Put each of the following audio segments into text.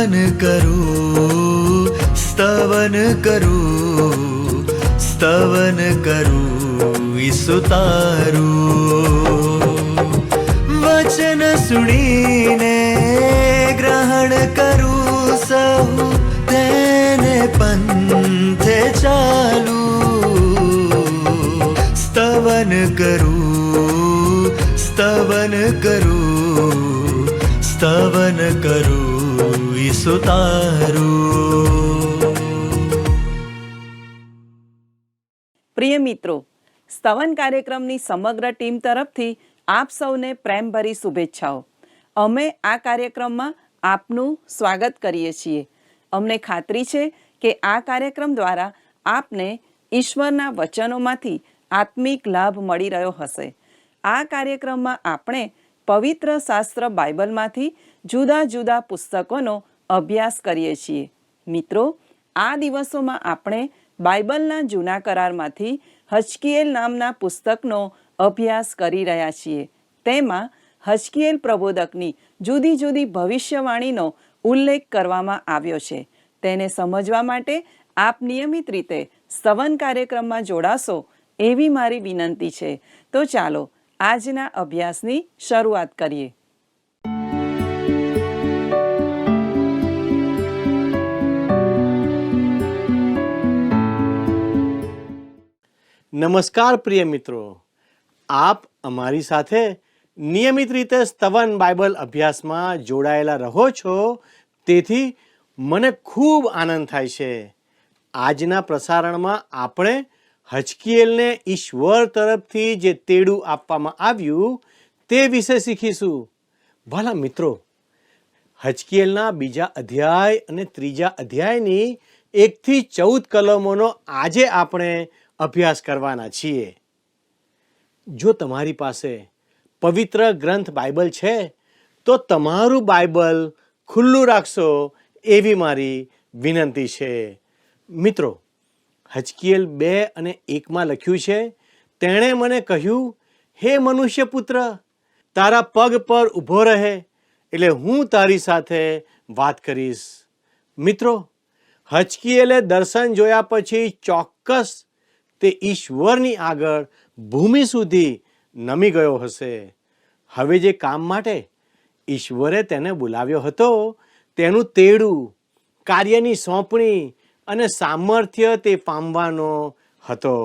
સ્તવન કરું, સ્તવન કરું, સ્તવન કરું ઈસુ તારું. વચન સુણીને ગ્રહણ કરું સહુ, તેને પંથે ચાલું. સ્તવન કરું, સ્તવન કરું, સ્તવન કરું ઈસુ તારું. પ્રિય મિત્રો, સ્તવન કાર્યક્રમની સમગ્ર ટીમ તરફથી આપ સૌને પ્રેમભરી શુભેચ્છાઓ. અમે આ કાર્યક્રમમાં આપનું સ્વાગત કરીએ છીએ. અમને ખાતરી છે કે આ કાર્યક્રમ દ્વારા આપને ઈશ્વરના વચનોમાંથી આત્મિક લાભ મળી રહ્યો હશે. આ કાર્યક્રમમાં આપણે પવિત્ર શાસ્ત્ર બાઇબલમાંથી જુદા જુદા પુસ્તકોનો અભ્યાસ કરીએ છીએ. મિત્રો, આ દિવસોમાં આપણે બાઇબલના જૂના કરારમાંથી હજકીએલ નામના પુસ્તકનો અભ્યાસ કરી રહ્યા છીએ. તેમાં હજકીએલ પ્રબોધકની જુદી જુદી ભવિષ્યવાણીનો ઉલ્લેખ કરવામાં આવ્યો છે. તેને સમજવા માટે આપ નિયમિત રીતે સ્તવન કાર્યક્રમમાં જોડાશો એવી મારી વિનંતી છે. તો ચાલો આજના અભ્યાસની શરૂઆત કરીએ. નમસ્કાર પ્રિય મિત્રો, આપ અમારી સાથે નિયમિત રીતે સ્તવન બાઇબલ અભ્યાસમાં જોડાયેલા રહો છો, તેથી મને ખૂબ આનંદ થાય છે. આજના પ્રસારણમાં આપણે હજકીએલને ઈશ્વર તરફથી જે તેડું આપવામાં આવ્યું તે વિશે શીખીશું. ભલા મિત્રો, હજકીએલના 2 અધ્યાય અને 3 અધ્યાયની 1 થી 14 કલમોનો આજે આપણે અભ્યાસ કરવાના છીએ. જો તમારી પાસે પવિત્ર ગ્રંથ બાઇબલ છે તો તમારું બાઇબલ ખુલ્લું રાખશો એવી મારી વિનંતી છે. મિત્રો, હજકીએલ 2 અને 1માં લખ્યું છે, તેણે મને કહ્યું, હે મનુષ્ય પુત્ર, તારા પગ પર ઊભો રહે, એટલે હું તારી સાથે વાત કરીશ. મિત્રો, હજકીએલે દર્શન જોયા પછી ચોક્કસ તે ઈશ્વરની આગળ ભૂમિ સુધી નમી ગયો હશે. હવે જે કામ માટે ઈશ્વરે તેને બોલાવ્યો હતો તેનું તેડું, કાર્યની સોંપણી અને સામર્થ્ય તે પામવાનો હતો.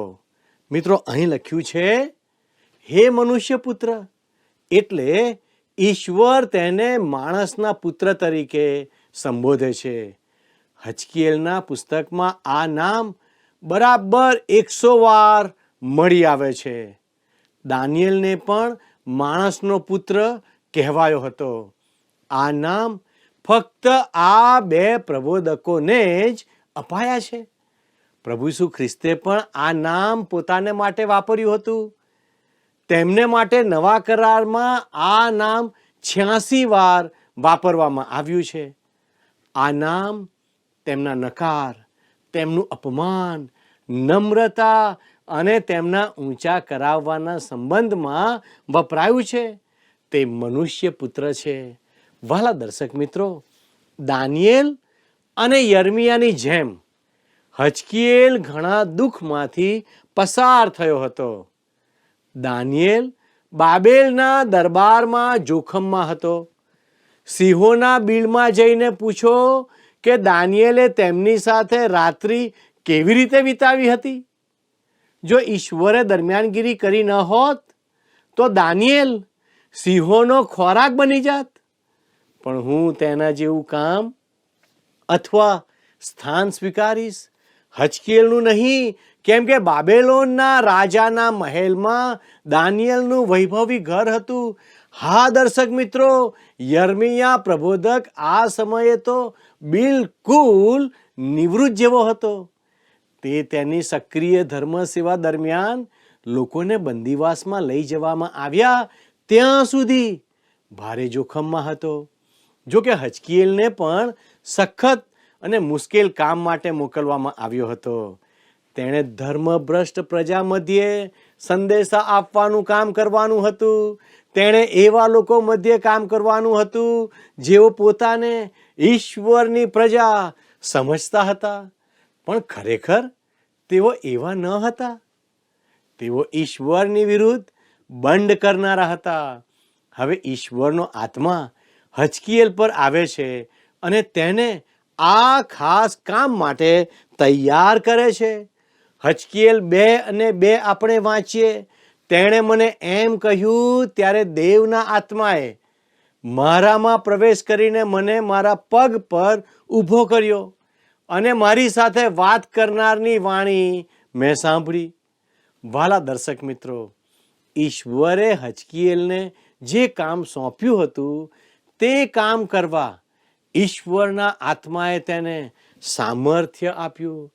મિત્રો, અહીં લખ્યું છે, હે મનુષ્ય પુત્ર, એટલે ઈશ્વર તેને માણસના પુત્ર તરીકે સંબોધે છે. હજકીએલના પુસ્તકમાં આ નામ બરાબર 100 વાર મળી આવે છે. દાનિયેલને પણ માણસનો પુત્ર કહેવાયો હતો. આ નામ ફક્ત આ 2 પ્રબોધકોને જ અપાયા છે. પ્રભુ ઈસુ ખ્રિસ્તે પણ આ નામ પોતાને માટે વાપર્યું હતું. તેમને માટે નવા કરારમાં આ નામ 86 વાર વાપરવામાં આવ્યું છે. આ નામ તેમના નકાર, તેમનું અપમાન, નમ્રતા અને તેમના ઊંચા કરાવવાના સંબંધમાં વપરાયું છે. તે મનુષ્ય પુત્ર છે. વહાલા દર્શક મિત્રો, દાનિયેલ અને યર્મિયાની જેમ હજકીએલ ઘણા દુઃખમાંથી પસાર થયો હતો. દાનિયેલ બાબેલના દરબારમાં જોખમમાં હતો. સિંહોના બિલમાં જઈને પૂછો કે દાનિયેલે તેમની સાથે રાત્રિ કેવી રીતે વિતાવી હતી. જો ઈશ્વરે દરમિયાનગીરી કરી ન હોત તો દાનિયેલ સિંહોનો ખોરાક બની જાત. પણ હું તેના જેવું કામ અથવા સ્થાન સ્વીકારીશ, હજકીએલનું નહીં, કેમ કે બાબેલોનના રાજાના મહેલમાં દાનિયેલનું વૈભવી ઘર હતું. હા દર્શક મિત્રો, યર્મિયા પ્રબોધક આ સમયે તો બિલકુલ નિવૃત્ત જેવો હતો. તે તેની સક્રિય ધર્મ સેવા દરમિયાન લોકોને બંદીવાસમાં લઈ જવામાં આવ્યા ત્યાં સુધી ભારે જોખમમાં હતો. જો કે હજકીએલને પણ સખત અને મુશ્કેલ કામ માટે મોકલવામાં આવ્યો હતો. તેણે ધર્મભ્રષ્ટ પ્રજા મધ્યે સંદેશા આપવાનું કામ કરવાનું હતું. તેણે એવા લોકો મધ્ય કામ કરવાનું હતું જેઓ પોતાને ઈશ્વરની પ્રજા સમજતા હતા, પણ ખરેખર તેઓ એવા ન હતા. તેઓ ઈશ્વરની વિરુદ્ધ બંડ કરનારા હતા. હવે ઈશ્વરનો આત્મા હજકીએલ પર આવે છે અને તેને આ ખાસ કામ માટે તૈયાર કરે છે. હજકીએલ 2:2 આપણે વાંચીએ. તેણે મને એમ કહ્યું, ત્યારે દેવના આત્માએ મારામાં પ્રવેશ કરીને મને મારા પગ પર ઊભો કર્યો અને મારી સાથે વાત કરનારની વાણી મેં સાંભળી. વાલા દર્શક મિત્રો, ઈશ્વરે હજકીએલને જે કામ સોંપ્યું હતું તે કામ કરવા ઈશ્વરના આત્માએ તેને સામર્થ્ય આપ્યું.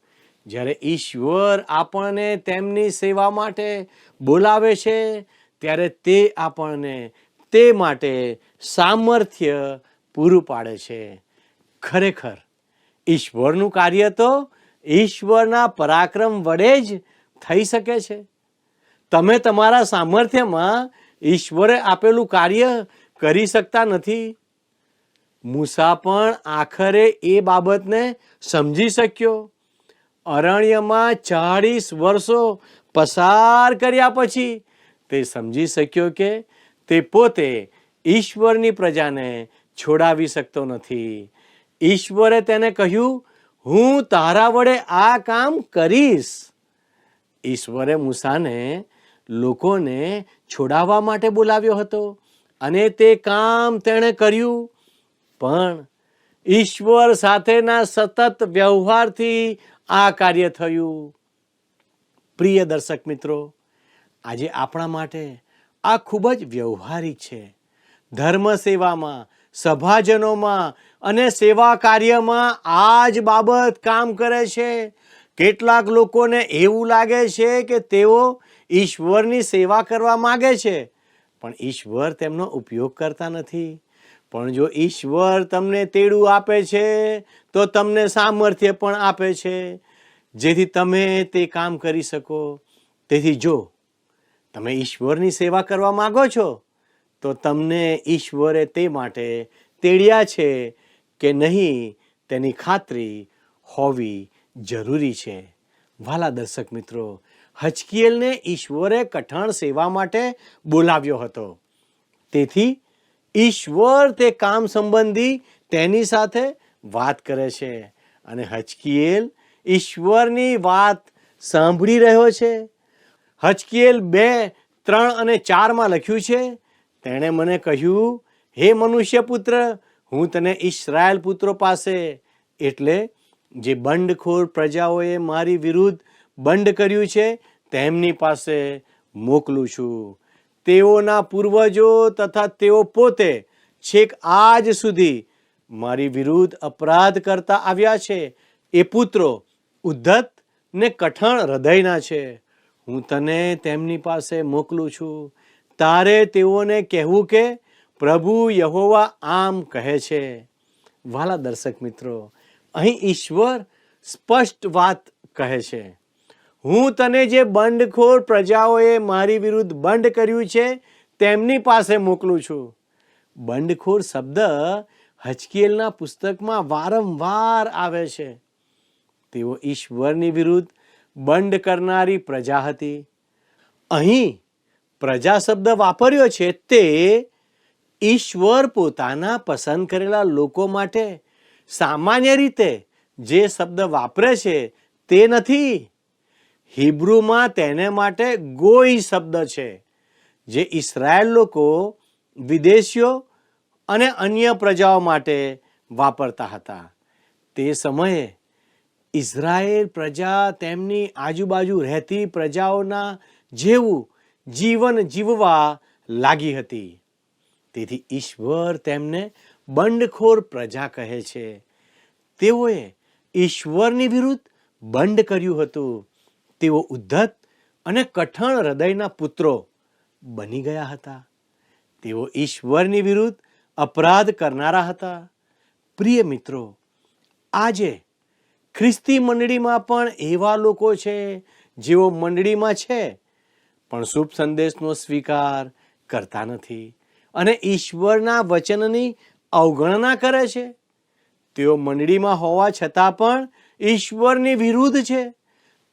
જ્યારે ઈશ્વર આપણને તેમની સેવા માટે બોલાવે છે ત્યારે તે આપણને તે માટે સામર્થ્ય પૂરું પાડે છે. ખરેખર ઈશ્વરનું કાર્ય તો ઈશ્વરના પરાક્રમ વડે જ થઈ શકે છે. તમે તમારા સામર્થ્યમાં ઈશ્વરે આપેલું કાર્ય કરી શકતા નથી. મૂસા પણ આખરે એ બાબતને સમજી શક્યો. અરણ્યમાં 40 વર્ષો પસાર કર્યા પછી તે સમજી શક્યો કે તે પોતે ઈશ્વરની પ્રજાને છોડાવી શકતો નથી. ઈશ્વરે તેને કહ્યું, હું તારા વડે આ કામ કરીશ. ઈશ્વરે મૂસાને લોકોને છોડાવવા માટે બોલાવ્યો હતો અને તે કામ તેણે કર્યું. પણ ઈશ્વર સાથેના સતત વ્યવહારથી આ કાર્ય થયું. પ્રિય દર્શક મિત્રો, આજે આપણા માટે આ ખૂબ જ વ્યવહારિક છે. ધર્મ સેવામાં, સભાજનોમાં અને સેવા કાર્યમાં આ જ બાબત કામ કરે છે. કેટલાક લોકોને એવું લાગે છે કે તેઓ ઈશ્વરની સેવા કરવા માગે છે, પણ ઈશ્વર તેમનો ઉપયોગ કરતા નથી. પણ જો ઈશ્વર તમને તેડું આપે છે તો તમને સામર્થ્ય પણ આપે છે જેથી તમે તે કામ કરી શકો. તેથી જો તમે ઈશ્વરની સેવા કરવા માંગો છો તો તમને ઈશ્વરે તે માટે તેડ્યા છે કે નહીં તેની ખાતરી હોવી જરૂરી છે. વાલા દર્શક મિત્રો, હજકીએલને ઈશ્વરે કઠણ સેવા માટે બોલાવ્યો હતો. તેથી ઈશ્વર તે કામ સંબંધી તેની સાથે વાત કરે છે અને હજકીએલ ઈશ્વરની વાત સાંભળી રહ્યો છે. હજકીએલ 2:3 અને 4 લખ્યું છે, તેણે મને કહ્યું, હે મનુષ્ય પુત્ર, હું તને ઈસ્રાયેલ પુત્રો પાસે, એટલે જે બંડખોર પ્રજાઓએ મારી વિરુદ્ધ બંડ કર્યું છે તેમની પાસે મોકલું છું. તેઓના પૂર્વજો તથા તેઓ પોતે છેક આજ સુધી મારી વિરુદ્ધ અપરાધ કરતા આવ્યા છે. એ પુત્રો ઉદ્ધત ને કઠણ હૃદયના છે. હું તને તેમની પાસે મોકલું છું. તારે તેઓને કહેવું કે પ્રભુ યહોવા આમ કહે છે. વાલા દર્શક મિત્રો, અહીં ઈશ્વર સ્પષ્ટ વાત કહે છે. હું તને જે બંડખોર પ્રજાઓએ મારી વિરુદ્ધ બંડ કર્યું છે તેમની પાસે મોકલું છું. બંડખોર શબ્દ હજકીએલના પુસ્તકમાં વારંવાર આવે છે. તેઓ ઈશ્વરની વિરુદ્ધ બંડ કરનારી પ્રજા હતી. અહીં પ્રજા શબ્દ વાપર્યો છે તે ઈશ્વર પોતાના પસંદ કરેલા લોકો માટે સામાન્ય રીતે જે શબ્દ વાપરે છે તે નથી. હિબ્રુમાં તેને માટે ગોઈ શબ્દ છે, જે ઇસ્રાયેલ લોકો, વિદેશીઓ અને અન્ય પ્રજાઓ માટે વાપરતા હતા. તે સમયે ઇઝરાયેલ પ્રજા તેમની આજુબાજુ રહેતી પ્રજાઓના જેવું જીવન જીવવા લાગી હતી. તેથી ઈશ્વર તેમને બંડખોર પ્રજા કહે છે. તેઓએ ઈશ્વરની વિરુદ્ધ બંડ કર્યું હતું. તેઓ ઉદ્ધત અને કઠણ હૃદયના પુત્રો બની ગયા હતા. તેઓ ઈશ્વરની વિરુદ્ધ અપરાધ કરનારા હતા. પ્રિય મિત્રો, આજે ખ્રિસ્તી મંડળીમાં પણ એવા લોકો છે જેઓ મંડળીમાં છે પણ શુભ સંદેશનો સ્વીકાર કરતા નથી અને ઈશ્વરના વચનની અવગણના કરે છે. તેઓ મંડળીમાં હોવા છતાં પણ ઈશ્વરની વિરુદ્ધ છે.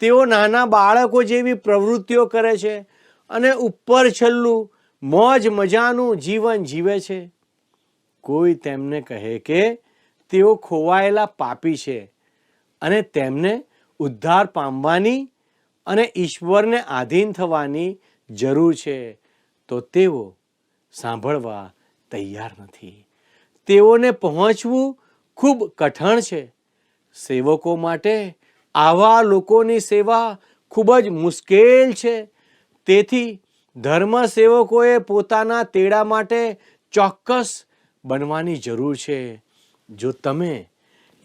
તેઓ નાના બાળકો જેવી પ્રવૃત્તિઓ કરે છે અને ઉપર છેલ્લું મોજ મજાનું જીવન જીવે છે. કોઈ તેમને કહે કે તેઓ ખોવાયેલા પાપી છે અને તેમને ઉદ્ધાર પામવાની અને ઈશ્વરને આધીન થવાની જરૂર છે, તો તેઓ સાંભળવા તૈયાર નથી. તેઓને પહોંચવું ખૂબ કઠણ છે. સેવકો માટે આવા લોકોની સેવા ખૂબ જ મુશ્કેલ છે. તેથી ધર્મ સેવકોએ પોતાના તેડા માટે ચોક્કસ બનવાની જરૂર છે. જો તમે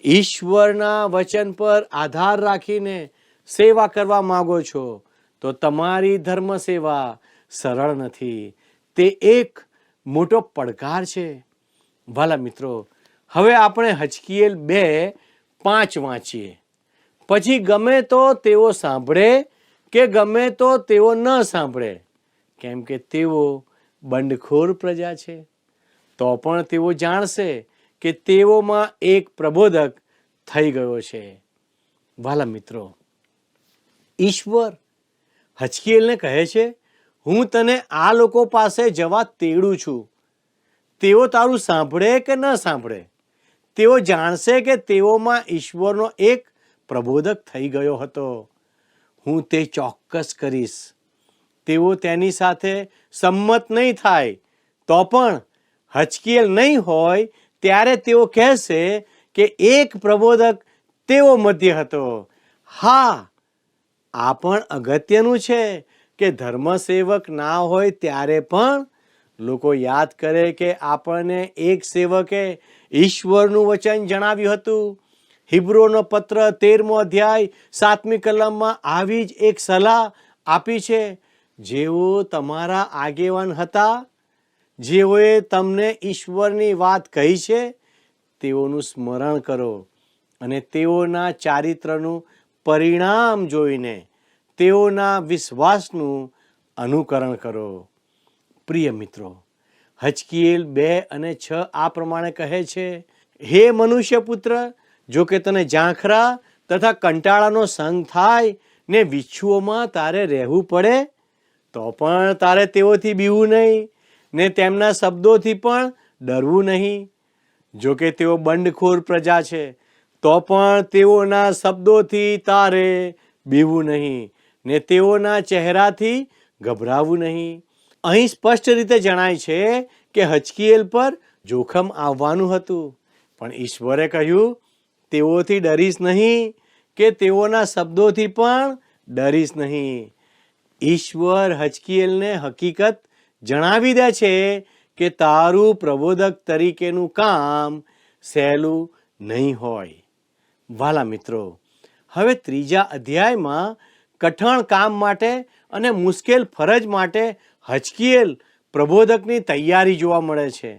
ઈશ્વરના વચન પર આધાર રાખીને સેવા કરવા માંગો છો તો તમારી ધર્મ સેવા સરળ નથી. તે એક મોટો પડકાર છે. વાલા મિત્રો, હવે આપણે હજકીએલ 2:5 વાંચીએ. પછી ગમે તો તેઓ સાંભળે કે ગમે તો તેઓ ન સાંભળે, કેમ કે તેઓ બંડખોર પ્રજા છે, તો પણ તેઓ જાણશે કે તેઓમાં એક પ્રબોધક થઈ ગયો છે. વાલા મિત્રો, ઈશ્વર હજકીએલને કહે છે, હું તને આ લોકો પાસે જવા તેડું છું. તેઓ તારું સાંભળે કે ન સાંભળે, તેઓ જાણશે કે તેઓમાં ઈશ્વરનો એક પ્રબોધક થઈ ગયો હતો. હું તે ચોક્કસ કરીશ. તેઓ તેની સાથે સંમત નહીં થાય તો પણ હજકીએલ નહીં હોય ત્યારે તેઓ કહેશે કે એક પ્રબોધક તેઓ મધ્ય હતો. હા, આ પણ અગત્યનું છે કે ધર્મસેવક ના હોય ત્યારે પણ લોકો યાદ કરે કે આપણને એક સેવકે ઈશ્વરનું વચન જણાવ્યું હતું. હિબ્રોનો પત્ર 13મો અધ્યાય 7મી કલમમાં આવી જ એક સલાહ આપી છે. જેઓ તમારા આગેવાન હતા, જેઓએ તમને ઈશ્વરની વાત કહી છે, તેઓનું સ્મરણ કરો અને તેઓના ચારિત્રનું પરિણામ જોઈને તેઓના વિશ્વાસનું અનુકરણ કરો. પ્રિય મિત્રો, હજકીએલ 2:6 આ પ્રમાણે કહે છે, હે મનુષ્ય પુત્ર, જો કે તને ઝાંખરા તથા કંટાળાનો સંગ થાય ને વિચ્છુઓમાં તારે રહેવું પડે, તો પણ તારે તેઓથી બીવું નહીં ને તેમના શબ્દોથી પણ ડરવું નહીં. જો કે તેઓ બંડખોર પ્રજા છે, તો પણ તેઓના શબ્દોથી તારે બીવું નહીં ને તેઓના ચહેરાથી ગભરાવું નહીં. અહીં સ્પષ્ટ રીતે જણાય છે કે હજકીએલ પર જોખમ આવવાનું હતું, પણ ઈશ્વરે કહ્યું, તેઓથી ડરીશ નહીં કે તેઓના શબ્દોથી પણ ડરીશ નહીં. ઈશ્વર હજકીએલને હકીકત જણાવી દે છે કે તારું પ્રબોધક તરીકેનું કામ સહેલું નહીં હોય. વાલા મિત્રો, હવે 3જા અધ્યાયમાં કઠણ કામ માટે અને મુશ્કેલ ફરજ માટે હજકીએલ પ્રબોધકની તૈયારી જોવા મળે છે.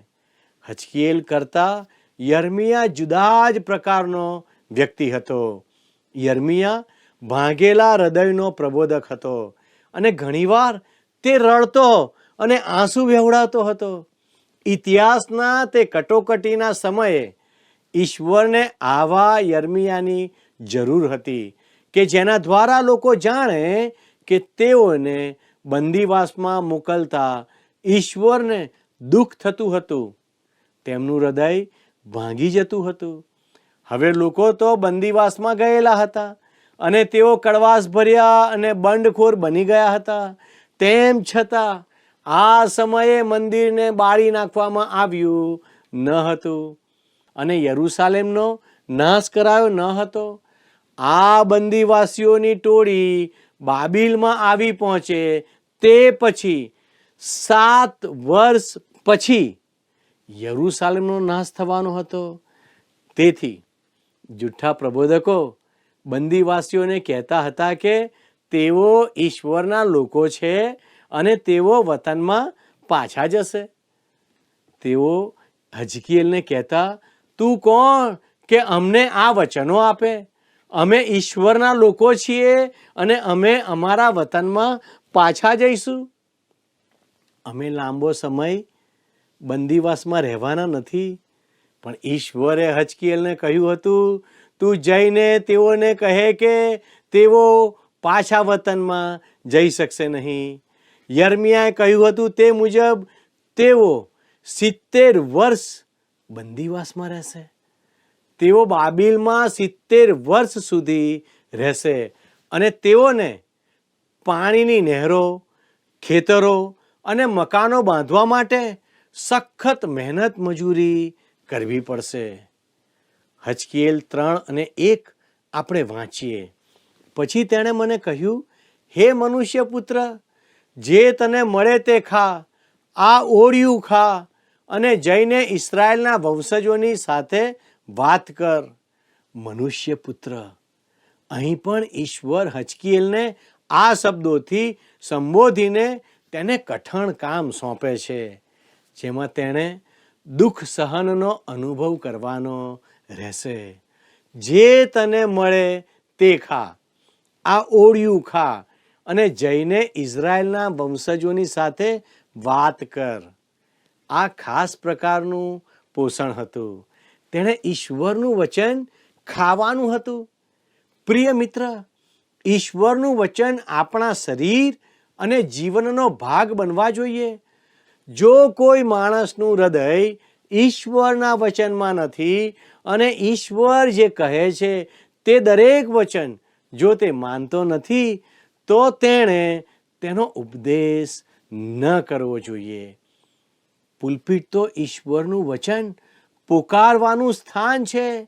હજકીએલ કરતાં યર્મિયા જુદા જ પ્રકારનો વ્યક્તિ હતો. યર્મિયા ભાંગેલા હૃદયનો પ્રબોધક હતો અને ઘણીવાર તે રડતો અને આંસુ વહેવડાવતો હતો. ઇતિહાસના તે કટોકટીના સમયે ઈશ્વરને આવા યર્મિયાની જરૂર હતી કે જેના દ્વારા લોકો જાણે કે તેઓને બંદીવાસમાં મોકલતા ઈશ્વરને દુઃખ થતું હતું. તેમનું હૃદય ભાંગી જતું હતું. હવે લોકો તો બંદીવાસમાં ગયેલા હતા અને તેઓ કડવાશ ભર્યા અને બંડખોર બની ગયા હતા. તેમ છતાં આ સમયે મંદિરને બાળી નાખવામાં આવ્યું ન હતું અને યરૂશાલેમનો નાશ કરાયો ન હતો. આ બંદીવાસીઓની ટોળી બાબિલમાં આવી પહોંચે તે પછી 7 વર્ષ પછી યરૂશાલેમનો નાશ થવાનો હતો. તેથી જૂઠા પ્રબોધકો બંદીવાસીઓને કહેતા હતા કે તેઓ ઈશ્વરના લોકો છે અને તેઓ વતનમાં પાછા જશે. તેઓ હજકીએલને કહેતા, તું કોણ કે અમને આ વચનો આપે? અમે ઈશ્વરના લોકો છીએ અને અમે અમારા વતનમાં પાછા જઈશું. અમે લાંબો સમય બંદીવાસમાં રહેવાના નથી. પણ ઈશ્વરે હજકીએલને કહ્યું હતું, તું જઈને તેઓને કહે કે તેઓ પાછા વતનમાં જઈ શકશે નહીં. યર્મિયાએ કહ્યું હતું તે મુજબ તેઓ 70 વર્ષ બંદીવાસમાં રહેશે. તેઓ બાબિલમાં 70 વર્ષ સુધી રહેશે અને તેઓને પાણીની નહેરો, ખેતરો અને મકાનો બાંધવા માટે સખત મહેનત મજૂરી કરવી પડશે. હજકીએલ 3:1 આપણે વાંચીએ. પછી તેણે મને કહ્યું, હે મનુષ્ય પુત્ર, જે તને મળે તે ખા, આ ઓળિયું ખા અને જઈને ઇસ્રાયેલના વંશજોની સાથે વાત કર. મનુષ્ય પુત્ર, અહીં પણ ઈશ્વર હજકીએલને આ શબ્દોથી સંબોધીને તેને કઠણ કામ સોંપે છે, જેમાં તેણે દુઃખ સહનનો અનુભવ કરવાનો રહેશે. જે તને મળે તે ખા, આ ઓળિયું ખા અને જઈને ઇઝરાયેલના વંશજોની સાથે વાત કર. આ ખાસ પ્રકારનું પોષણ હતું. તેણે ઈશ્વરનું વચન ખાવાનું હતું. પ્રિય મિત્ર, ઈશ્વરનું વચન આપણા શરીર અને જીવનનો ભાગ બનવા જોઈએ. જો કોઈ માણસનું હૃદય ઈશ્વરના વચનમાં નથી અને ઈશ્વર જે કહે છે તે દરેક વચન જો તે માનતો નથી, તો તેણે તેનો ઉપદેશ ન કરવો જોઈએ. પુલપિટ તો ઈશ્વરનું વચન પોકારવાનું સ્થાન છે.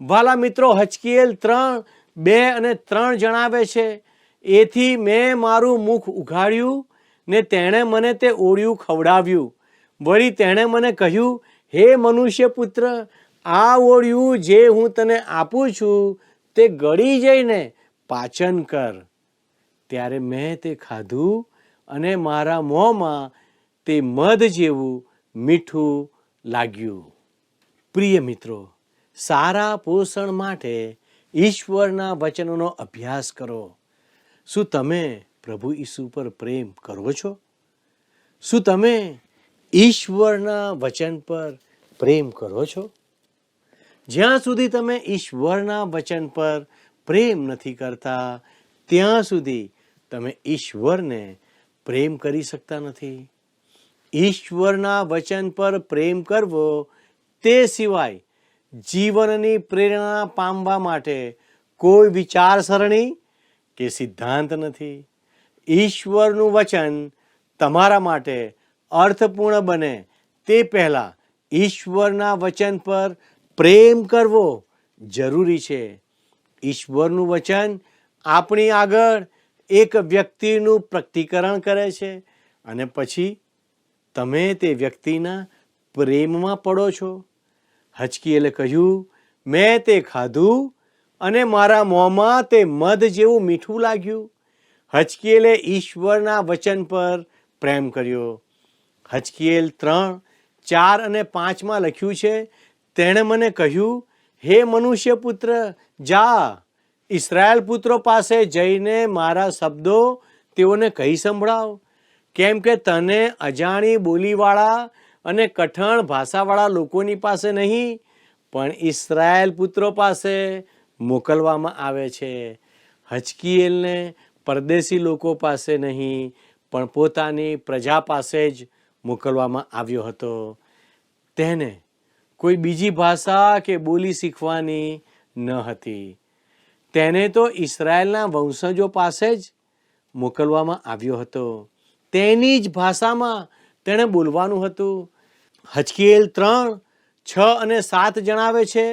વાલા મિત્રો, હજકીએલ 3:2-3 જણાવે છે, એથી મેં મારું મુખ ઉઘાડ્યું ને તેણે મને તે ઓળિયું ખવડાવ્યું. વળી તેણે મને કહ્યું, હે મનુષ્ય પુત્ર, આ ઓળિયું જે હું તને આપું છું તે ગળી જઈને પાચન કર. ત્યારે મેં તે ખાધું અને મારા મોંમાં તે મધ જેવું મીઠું લાગ્યું. પ્રિય મિત્રો, સારા પોષણ માટે ઈશ્વરના વચનોનો અભ્યાસ કરો. શું તમે પ્રભુ ઈસુ પર પ્રેમ કરો છો? શું તમે ઈશ્વરના વચન પર પ્રેમ કરો છો? જ્યાં સુધી તમે ઈશ્વરના વચન પર પ્રેમ નથી કરતા, ત્યાં સુધી તમે ઈશ્વરને પ્રેમ કરી શકતા નથી. ઈશ્વરના વચન પર પ્રેમ કરવો તે સિવાય જીવનની પ્રેરણા પામવા માટે કોઈ વિચારસરણી કે સિદ્ધાંત નથી. ઈશ્વરનું વચન તમારા માટે અર્થપૂર્ણ બને તે પહેલાં ઈશ્વરના વચન પર પ્રેમ કરવો જરૂરી છે. ઈશ્વરનું વચન આપણી આગળ એક વ્યક્તિનું પ્રકટીકરણ કરે છે અને પછી તમે તે વ્યક્તિના પ્રેમમાં પડો છો. હજકીએલે કહ્યું, મેં તે ખાધું અને મારા મોંમાં તે મધ જેવું મીઠું લાગ્યું. હજકીએલે ઈશ્વરના વચન પર પ્રેમ કર્યો. હજકીએલ 3:4-5 લખ્યું છે, તેણે મને કહ્યું, હે મનુષ્ય પુત્ર, જા ઇસ્રાયેલ પુત્રો પાસે જઈને મારા શબ્દો તેઓને કહી સંભળાવ. કેમ કે તને અજાણી બોલીવાળા અને કઠણ ભાષાવાળા લોકોની પાસે નહીં, પણ ઇસ્રાયેલ પુત્રો પાસે મોકલવામાં આવે છે. હજકીએલને પરદેશી લોકો પાસે નહીં, પણ પોતાની પ્રજા પાસે જ મોકલવામાં આવ્યો હતો. તેને કોઈ બીજી ભાષા કે બોલી શીખવાની ન હતી. તેને તો ઇસ્રાયેલના વંશજો પાસે જ મોકલવામાં આવ્યો હતો. તેની જ ભાષામાં તેણે બોલવાનું હતું. હજકીએલ 3:6-7 જણાવે છે,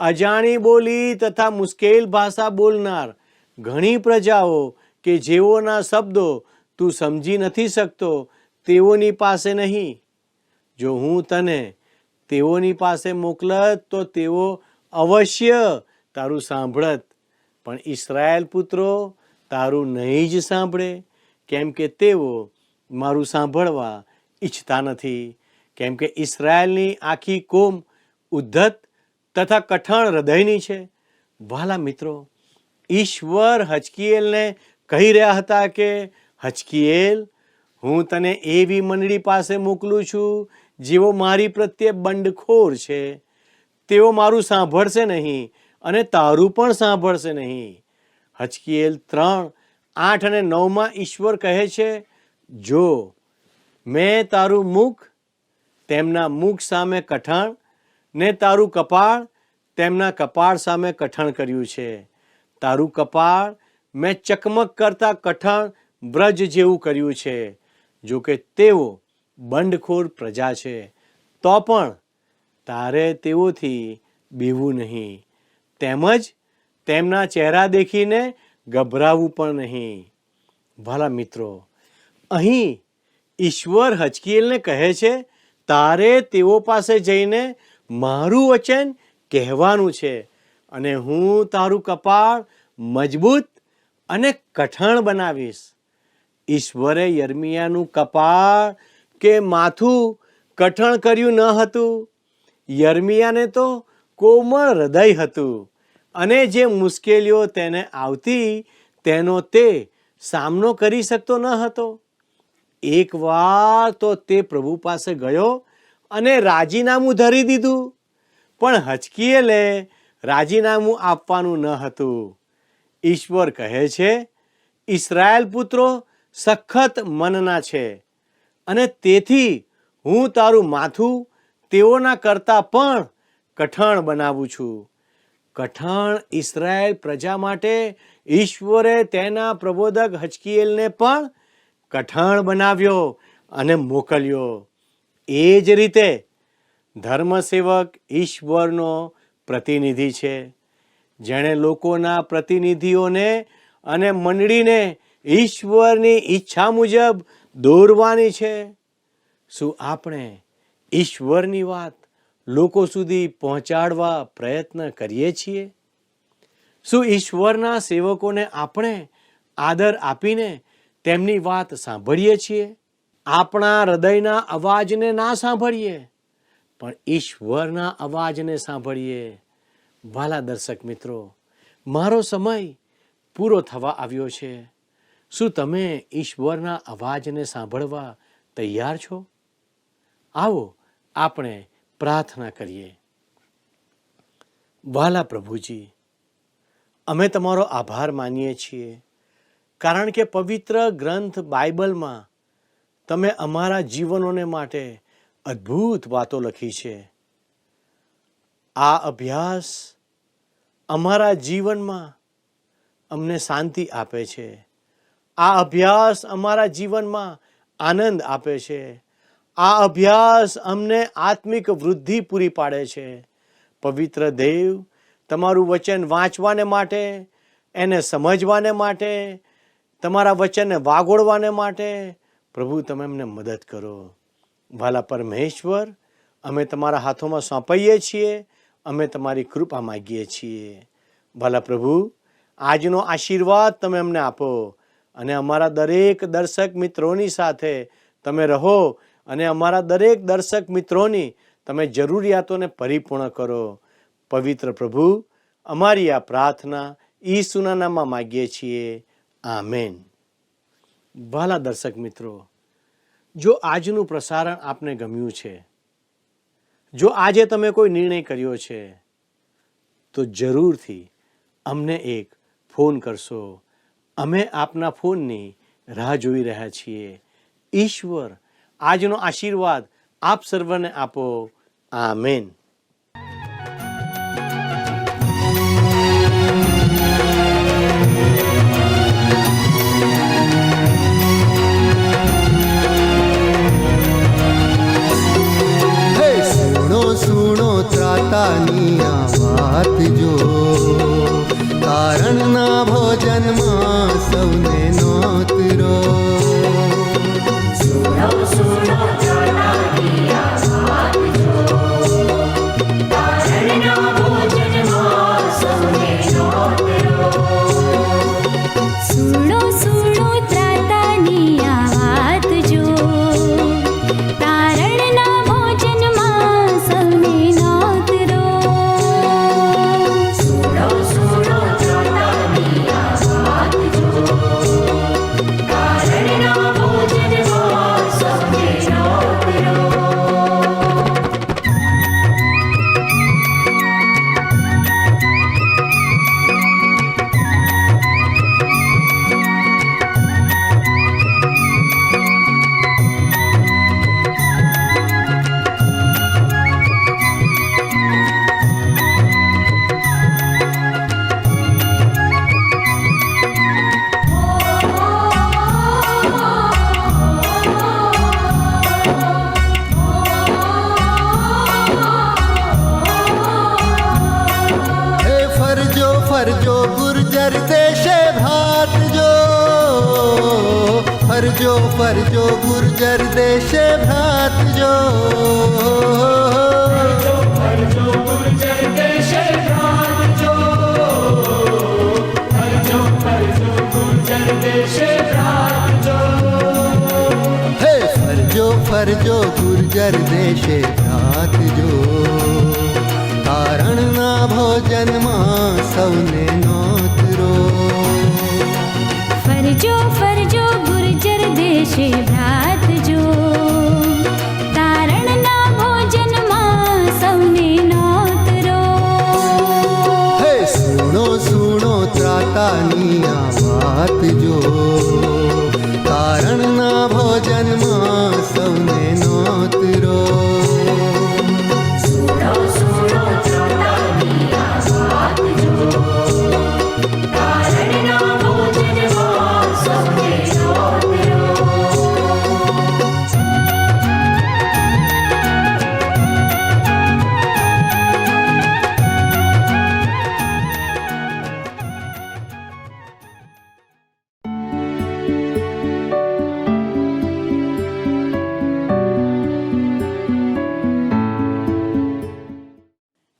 અજાણી બોલી તથા મુશ્કેલ ભાષા બોલનાર ઘણી પ્રજાઓ કે જેઓના શબ્દો તું સમજી નથી શકતો તેઓની પાસે નહીં. જો હું તને તેઓની પાસે મોકલત તો તેઓ અવશ્ય તારું સાંભળત, પણ ઇસ્રાયેલ પુત્રો તારું નહીં જ સાંભળે, કેમ કે તેઓ મારું સાંભળવા ઈચ્છતા નથી. કેમ કે ઇસ્રાયેલની આખી કોમ ઉદ્ધત તથા કઠણ હૃદયની છે. વાલા મિત્રો, ઈશ્વર હજકીએલને કહી રહ્યા હતા કે હજકીએલ, હું તને એવી મંડળી પાસે મોકલું છું જેઓ મારી પ્રત્યે બંડખોર છે. તેઓ મારું સાંભળશે નહીં અને તારું પણ સાંભળશે નહીં. હજકીએલ 3:8 અને 9 ઈશ્વર કહે છે, જો મેં તારું મુખ તેમના મુખ સામે કઠણ ને તારું કપાળ તેમના કપાળ સામે કઠણ કર્યું છે. તારું કપાળ મેં ચકમક કરતા કઠણ બ્રજ જેવું કર્યું છે. જો કે તેઓ બંડખોર પ્રજા છે, તો પણ તારે તેઓથી બીવું નહીં, તેમજ તેમના ચહેરા દેખીને ગભરાવું પણ નહીં. ભલા મિત્રો, અહીં ઈશ્વર હજકીએલને કહે છે, તારે તેઓ પાસે જઈને મારું વચન કહેવાનું છે અને હું તારું કપાળ મજબૂત અને કઠણ બનાવીશ. ઈશ્વરે યર્મિયાનું કપાળ કે માથું કઠણ કર્યું ન હતું. યર્મિયાને તો કોમળ હૃદય હતું અને જે મુશ્કેલીઓ તેને આવતી તેનો તે સામનો કરી શકતો ન હતો. એકવાર તો તે પ્રભુ પાસે ગયો અને રાજીનામું ધરી દીધું, પણ હજકીએલે રાજીનામું આપવાનું ન હતું. ઈશ્વર કહે છે, ઇસ્રાયેલ પુત્રો સખત મનના છે અને તેથી હું તારું માથું તેઓના કરતાં પણ કઠણ બનાવું છું. કઠણ ઇસ્રાયેલ પ્રજા માટે ઈશ્વરે તેના પ્રબોધક હજકીએલને પણ કઠણ બનાવ્યો અને મોકલ્યો. એ જ રીતે ધર્મસેવક ઈશ્વરનો પ્રતિનિધિ છે, જેણે લોકોના પ્રતિનિધિઓને અને મંડળીને ઈશ્વરની ઈચ્છા મુજબ દોરવાની છે. શું આપણે ઈશ્વરની વાત લોકો સુધી પહોંચાડવા પ્રયત્ન કરીએ છીએ? શું ઈશ્વરના સેવકોને આપણે આદર આપીને તેમની વાત સાંભળીએ છીએ? આપણા હૃદયના અવાજને ના સાંભળીએ, પણ ઈશ્વરના અવાજને સાંભળીએ. વાલા દર્શક મિત્રો, મારો સમય પૂરો થવા આવ્યો છે. શું તમે ઈશ્વરના અવાજને સાંભળવા તૈયાર છો? આવો આપણે પ્રાર્થના કરીએ. વાલા પ્રભુજી, અમે તમારો આભાર માનીએ છીએ, કારણ કે પવિત્ર ગ્રંથ બાઇબલમાં તમે અમારા જીવનોને માટે અદ્ભુત વાતો લખી છે. આ અભ્યાસ અમારા જીવનમાં અમને શાંતિ આપે છે. આ અભ્યાસ અમારા જીવનમાં આનંદ આપે છે. આ અભ્યાસ અમને આત્મિક વૃદ્ધિ પૂરી પાડે છે. પવિત્ર દેવ, તમારું વચન વાંચવાને માટે, એને સમજવાને માટે, તમારા વચનને વાગોળવાને માટે પ્રભુ તમે અમને મદદ કરો. વાલા પરમેશ્વર, અમે તમારા હાથોમાં સોંપાઈએ છીએ. અમે તમારી કૃપા માગીએ છીએ. વાલા પ્રભુ, આજનો આશીર્વાદ તમે અમને આપો અને અમારા દરેક દર્શક મિત્રોની સાથે તમે રહો અને અમારા દરેક દર્શક મિત્રોની તમે જરૂરિયાતોને પરિપૂર્ણ કરો. પવિત્ર પ્રભુ, અમારી આ પ્રાર્થના ઈસુના નામમાં માગીએ છીએ. આમેન. વાલા દર્શક મિત્રો, જો આજનું પ્રસારણ આપને ગમ્યું છે, જો આજે તમે કોઈ નિર્ણય કર્યો છે, તો જરૂરથી અમને એક ફોન કરશો. અમે આપના ફોનની રાહ જોઈ રહ્યા છીએ. ઈશ્વર આજનો આશીર્વાદ આપ સર્વને આપો. આમેન. સુણો ત્રાતાની આ વાત જો, તારણના ભોજનમાં સૌને નોતરો. સુણો ત્રાતાની આ વાત જો, તારણના ભોજનમાં સૌને નોતરો. સુણો ત્રાતાની આ વાત જો, તારણના ભોજનમાં સૌને નોતરો. સુણો ત્રાતાની આ વાત જો, તારણના ભોજનમાં ફરજો ફરજો ગુર્જર દેશે ભ્રાત જો હે ફરજો ફરજો ગુર્જર દેશે ભ્રાત જો તારણના ભોજનમાં સૌને નોતરો ફરજો ફરજો ગુર્જર દેશે ભ્રાત જો તારણના ભોજનમાં સૌને નોતરો હે સુણો સુણો ત્રાતાની આ વાત જો તારણના ભોજનમાં સૌને નોતરો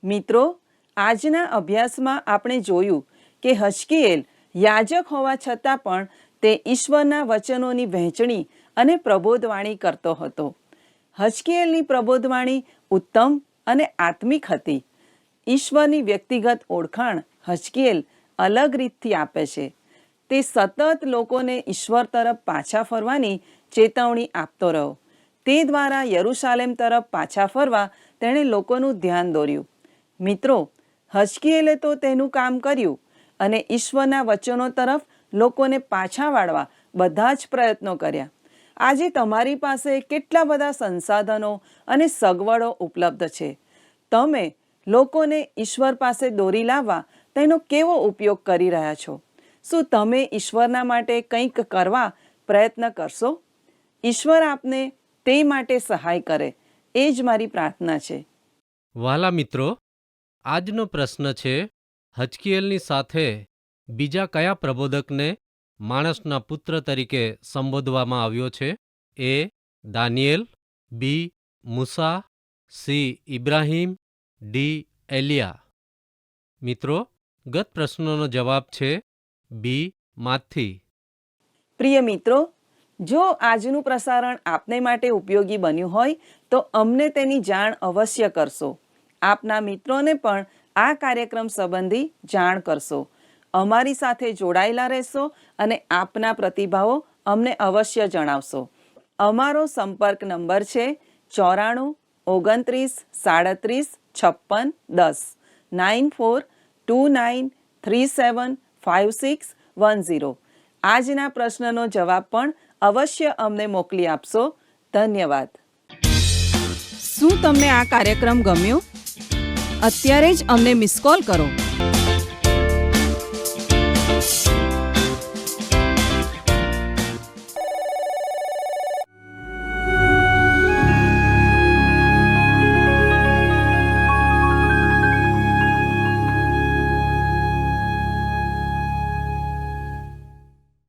મિત્રો, આજના અભ્યાસમાં આપણે જોયું કે હજકીએલ યાજક હોવા છતાં પણ તે ઈશ્વરના વચનોની વહેંચણી અને પ્રબોધવાણી કરતો હતો. હજકીએલની પ્રબોધવાણી ઉત્તમ અને આત્મિક હતી. ઈશ્વરની વ્યક્તિગત ઓળખાણ હજકીએલ અલગ રીતથી આપે છે. તે સતત લોકોને ઈશ્વર તરફ પાછા ફરવાની ચેતવણી આપતો રહ્યો. તે દ્વારા યરુશાલેમ તરફ પાછા ફરવા તેણે લોકોનું ધ્યાન દોર્યું. મિત્રો, હજકીએલે તો તેનું કામ કર્યું અને ઈશ્વરના વચનો તરફ લોકોને પાછા વાળવા બધા જ પ્રયત્નો કર્યા. આજે તમારી પાસે કેટલા બધા સંસાધનો અને સગવડો ઉપલબ્ધ છે. તમે લોકોને ઈશ્વર પાસે દોરી લાવવા તેનો કેવો ઉપયોગ કરી રહ્યા છો? શું તમે ઈશ્વરના માટે કંઈક કરવા પ્રયત્ન કરશો? ઈશ્વર આપને તે માટે સહાય કરે, એ જ મારી પ્રાર્થના છે. વ્હાલા મિત્રો, આજનો પ્રશ્ન છે, હજકીએલની સાથે બીજા કયા પ્રબોધકને માણસના પુત્ર તરીકે સંબોધવામાં આવ્યો છે? એ. દાનિયેલ, બી. મૂસા, સી. ઇબ્રાહીમ, ડી. એલિયા. મિત્રો, ગત પ્રશ્નોનો જવાબ છે બી. માથી. પ્રિય મિત્રો, જો આજનું પ્રસારણ આપને માટે ઉપયોગી બન્યું હોય તો અમને તેની જાણ અવશ્ય કરશો. આપના મિત્રોને પણ આ કાર્યક્રમ સંબંધી જાણ કરશો. અમારી સાથે જોડાયેલા રહેશો અને આપના પ્રતિભાવો અમને અવશ્ય જણાવશો. અમારો સંપર્ક નંબર છે 94 29 37 56 10 9429375610. આજના પ્રશ્નનો જવાબ પણ અવશ્ય અમને મોકલી આપશો. ધન્યવાદ. શું તમને આ કાર્યક્રમ ગમ્યો? અત્યારે જ અમને મિસ કોલ કરો.